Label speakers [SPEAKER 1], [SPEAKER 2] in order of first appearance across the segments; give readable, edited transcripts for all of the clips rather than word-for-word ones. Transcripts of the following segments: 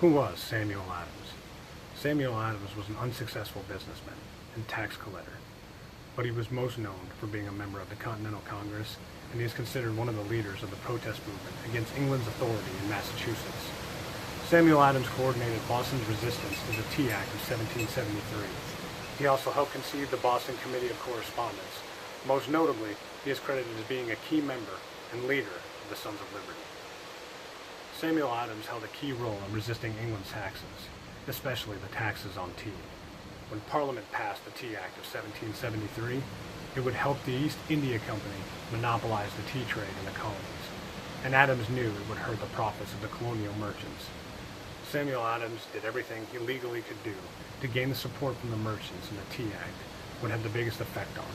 [SPEAKER 1] Who was Samuel Adams? Samuel Adams was an unsuccessful businessman and tax collector, but he was most known for being a member of the Continental Congress, and he is considered one of the leaders of the protest movement against England's authority in Massachusetts. Samuel Adams coordinated Boston's resistance to the Tea Act of 1773. He also helped conceive the Boston Committee of Correspondence. Most notably, he is credited as being a key member and leader of the Sons of Liberty. Samuel Adams held a key role in resisting England's taxes, especially the taxes on tea. When Parliament passed the Tea Act of 1773, it would help the East India Company monopolize the tea trade in the colonies, and Adams knew it would hurt the profits of the colonial merchants. Samuel Adams did everything he legally could do to gain the support from the merchants, and the Tea Act would have the biggest effect on.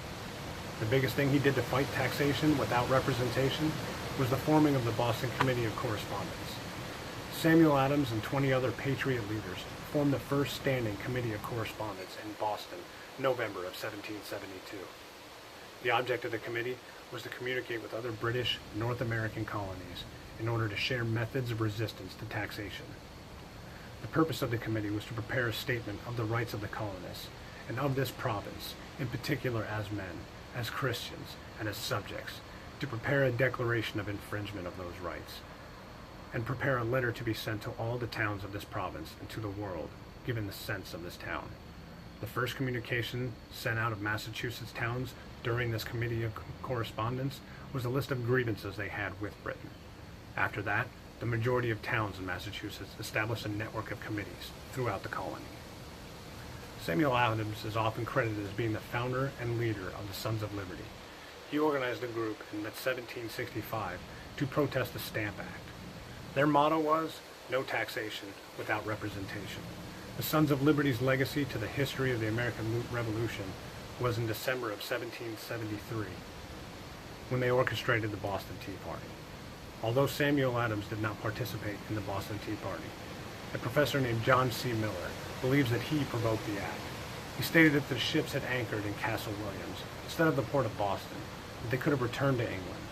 [SPEAKER 1] The biggest thing he did to fight taxation without representation was the forming of the Boston Committee of Correspondence. Samuel Adams and 20 other Patriot leaders formed the first standing Committee of Correspondence in Boston, November of 1772. The object of the committee was to communicate with other British North American colonies in order to share methods of resistance to taxation. The purpose of the committee was to prepare a statement of the rights of the colonists and of this province, in particular as men, as Christians, and as subjects, to prepare a declaration of infringement of those rights, and prepare a letter to be sent to all the towns of this province and to the world, given the sense of this town. The first communication sent out of Massachusetts towns during this Committee of Correspondence was a list of grievances they had with Britain. After that, the majority of towns in Massachusetts established a network of committees throughout the colony. Samuel Adams is often credited as being the founder and leader of the Sons of Liberty. He organized a group in 1765 to protest the Stamp Act. Their motto was, "No taxation without representation." The Sons of Liberty's legacy to the history of the American Revolution was in December of 1773, when they orchestrated the Boston Tea Party. Although Samuel Adams did not participate in the Boston Tea Party, a professor named John C. Miller believes that he provoked the act. He stated that the ships had anchored in Castle Williams instead of the port of Boston, that they could have returned to England.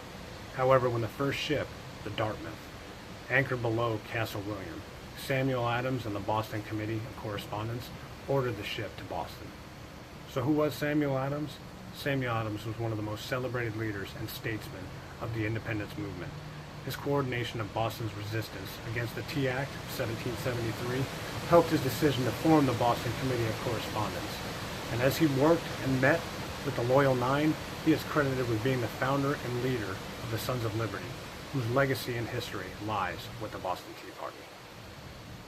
[SPEAKER 1] However, when the first ship, the Dartmouth, anchored below Castle William, Samuel Adams and the Boston Committee of Correspondence ordered the ship to Boston. So who was Samuel Adams? Samuel Adams was one of the most celebrated leaders and statesmen of the independence movement. His coordination of Boston's resistance against the Tea Act of 1773 helped his decision to form the Boston Committee of Correspondence. And as he worked and met with the Loyal Nine, he is credited with being the founder and leader of the Sons of Liberty, whose legacy and history lies with the Boston Tea Party.